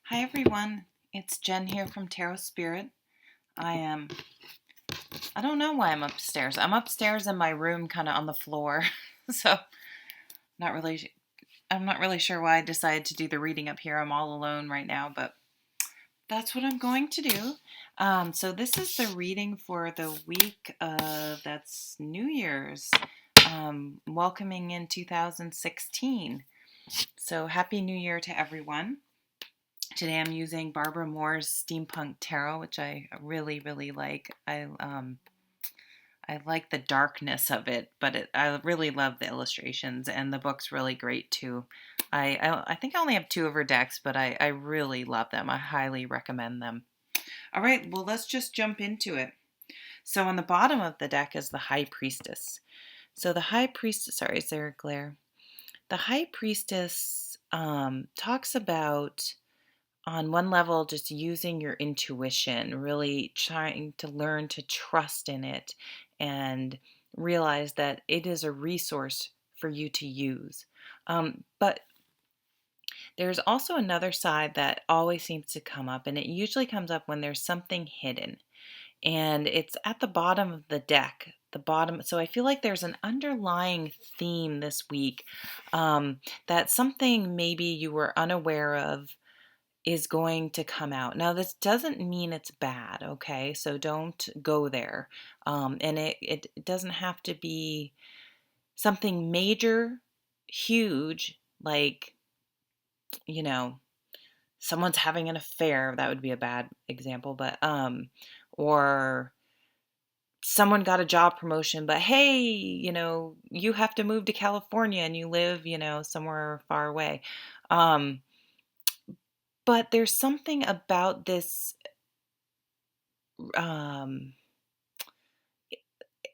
Hi everyone, it's Jen here from Tarot Spirit. I don't know why I'm upstairs. I'm upstairs in my room kind of on the floor. So not really I'm not really sure why I decided to do the reading up here. I'm all alone right now, but that's what I'm going to do. So this is the reading for the week of that's New Year's, welcoming in 2016. So happy New Year to everyone. Today I'm using Barbara Moore's Steampunk Tarot, which I really, really like. I like the darkness of it, but I really love the illustrations, and the book's really great too. I think I only have two of her decks, but I really love them. I highly recommend them. All right, well, let's just jump into it. So on the bottom of the deck is the High Priestess. So the High Priestess, sorry, is there a glare? The High Priestess talks about, on one level, just using your intuition, really trying to learn to trust in it and realize that it is a resource for you to use. But there's also another side that always seems to come up, and it usually comes up when there's something hidden. And it's at the bottom of the deck. The bottom. So I feel like there's an underlying theme this week, that something maybe you were unaware of is going to come out. Now, this doesn't mean it's bad, okay? So don't go there. And it doesn't have to be something major, huge, like, you know, someone's having an affair. That would be a bad example, but, or someone got a job promotion, but hey, you have to move to California and you live, somewhere far away. But there's something about this um,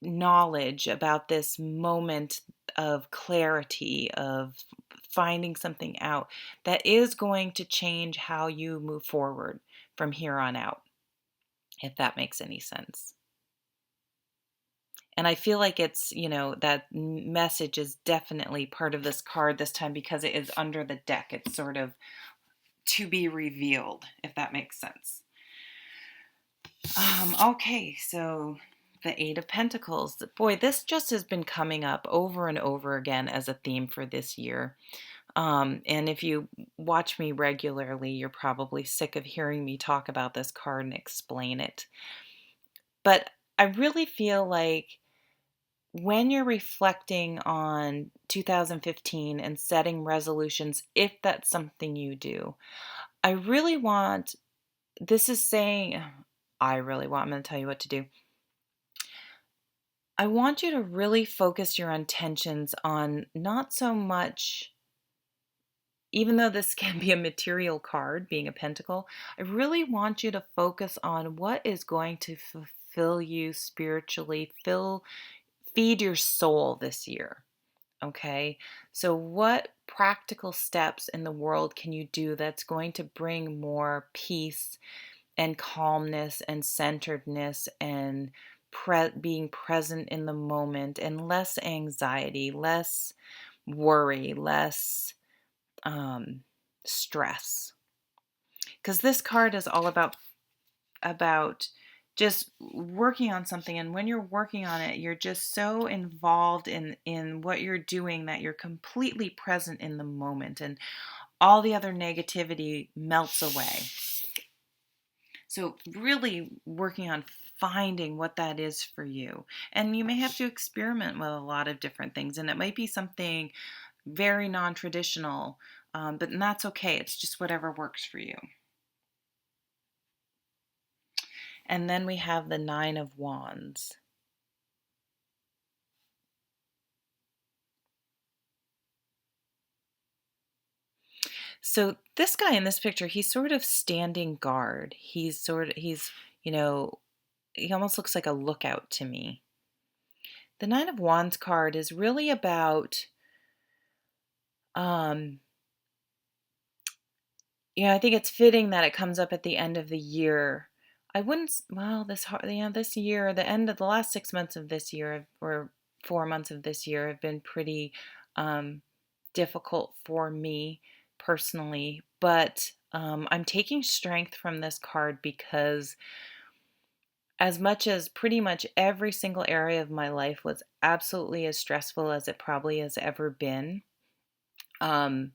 knowledge, about this moment of clarity, of finding something out, that is going to change how you move forward from here on out, if that makes any sense. And I feel like that message is definitely part of this card this time because it is under the deck. It's sort of to be revealed, if that makes sense. Okay, so the Eight of Pentacles. Boy, this just has been coming up over and over again as a theme for this year. And if you watch me regularly, you're probably sick of hearing me talk about this card and explain it. But I really feel like when you're reflecting on 2015 and setting resolutions, if that's something you do, I really want, this is saying, I'm going to tell you what to do. I want you to really focus your intentions on not so much, even though this can be a material card, being a pentacle, I really want you to focus on what is going to fulfill you spiritually, feed your soul this year. Okay, so what practical steps in the world can you do that's going to bring more peace and calmness and centeredness and being present in the moment, and less anxiety, less worry, less stress? Because this card is all about just working on something, and when you're working on it, you're just so involved in what you're doing that you're completely present in the moment, and all the other negativity melts away. So really working on finding what that is for you. And you may have to experiment with a lot of different things, and it might be something very non-traditional, but that's okay. It's just whatever works for you. And then we have the Nine of Wands. So this guy in this picture, he's sort of standing guard. He almost looks like a lookout to me. The Nine of Wands card is really about, I think it's fitting that it comes up at the end of the year. I wouldn't, well, this year, the end of the last 6 months of this year, or 4 months of this year, have been pretty difficult for me personally, But I'm taking strength from this card because as much as pretty much every single area of my life was absolutely as stressful as it probably has ever been, um,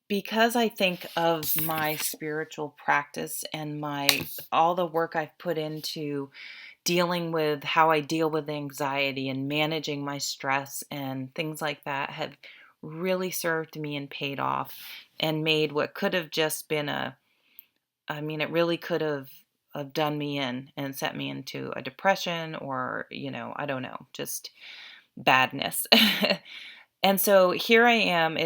because I think of my spiritual practice and my all the work I've put into dealing with how I deal with anxiety and managing my stress and things like that have really served me and paid off and made what could have just been it really could have done me in and set me into a depression or, I don't know, just badness. And so here I am.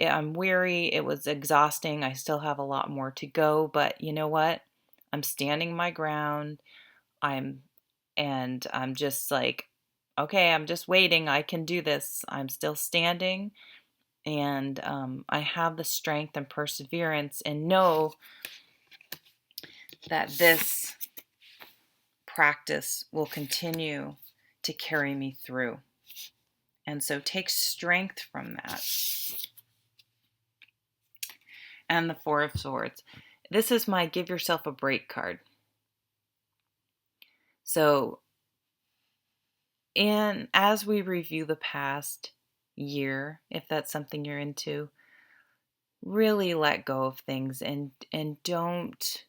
I'm weary. It was exhausting. I still have a lot more to go, but you know what? I'm standing my ground. I'm I'm just like, okay, I'm just waiting. I can do this. I'm still standing, and I have the strength and perseverance, and know that this practice will continue to carry me through. And so take strength from that. And the Four of Swords. This is my give yourself a break card. So, and as we review the past year, if that's something you're into, really let go of things and don't.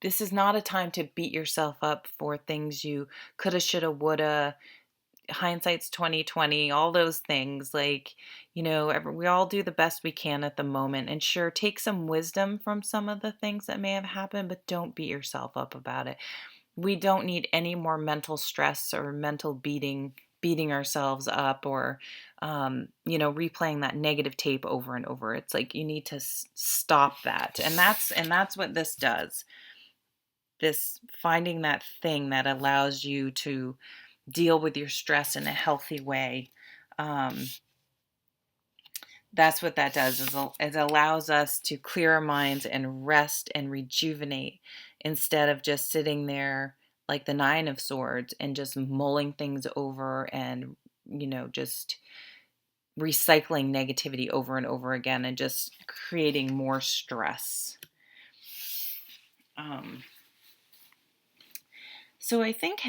This is not a time to beat yourself up for things you coulda, shoulda, woulda. Hindsight's 2020, all those things. Like, we all do the best we can at the moment, and sure, take some wisdom from some of the things that may have happened, but don't beat yourself up about it. We don't need any more mental stress or mental beating ourselves up, or replaying that negative tape over and over. It's like you need to stop that, and that's what this does. This finding that thing that allows you to deal with your stress in a healthy way. That's what that does, is it allows us to clear our minds and rest and rejuvenate, instead of just sitting there like the Nine of Swords and just mulling things over and just recycling negativity over and over again and just creating more stress. So I think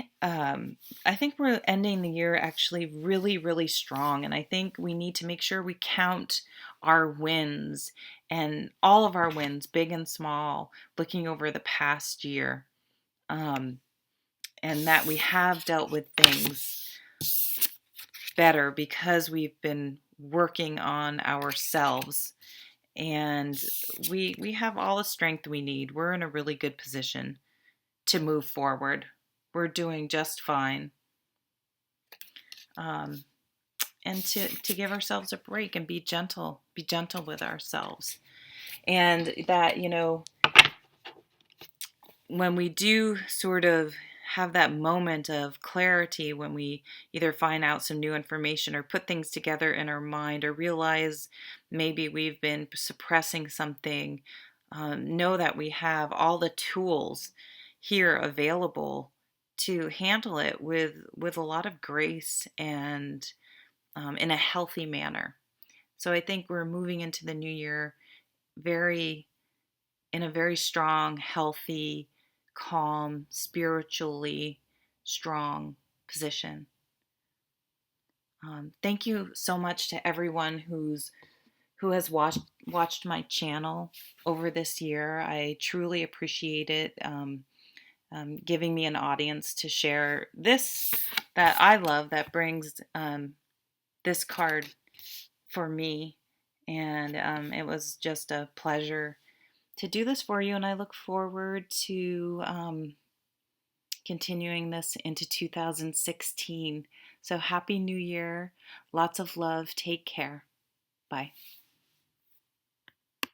we're ending the year actually really, really strong, and I think we need to make sure we count our wins, and all of our wins, big and small, looking over the past year, um, and that we have dealt with things better because we've been working on ourselves, and we have all the strength we need. We're in a really good position to move forward. We're doing just fine. And to give ourselves a break and be gentle with ourselves. And that, when we do sort of have that moment of clarity, when we either find out some new information or put things together in our mind or realize maybe we've been suppressing something, know that we have all the tools here available to handle it with a lot of grace and in a healthy manner. So I think we're moving into the new year in a very strong, healthy, calm, spiritually strong position. Thank you so much to everyone who has watched my channel over this year. I truly appreciate it. Giving me an audience to share this that I love, that brings this card for me. And it was just a pleasure to do this for you. And I look forward to continuing this into 2016. So happy New Year. Lots of love. Take care. Bye.